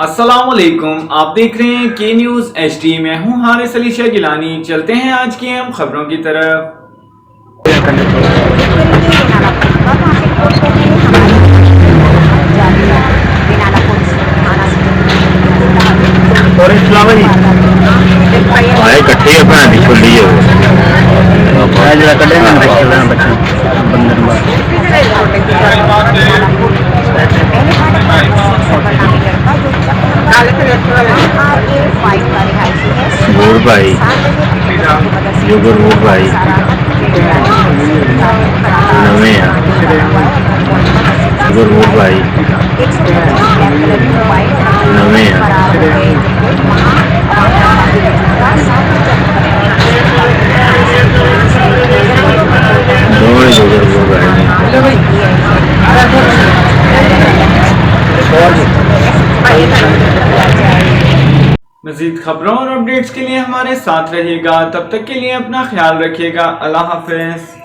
अस्सलाम वालेकुम, आप देख रहे हैं के न्यूज़ HD। मैं हूं हारिस अली शाह गिलानी। चलते हैं आज की हम खबरों की तरफ। और इस्लाम जी आए इकट्ठे भैन की खुली है जरा कड़े बच्चे बंदर नूर भाई जुगर नूर भाई नवे जुगर नूर भाई नवे दोनों जुगर नूर भाई मज़ीद खबरों और अपडेट्स के लिए हमारे साथ रहिएगा। तब तक के लिए अपना ख्याल रखिएगा। अल्लाह हाफ़िज़।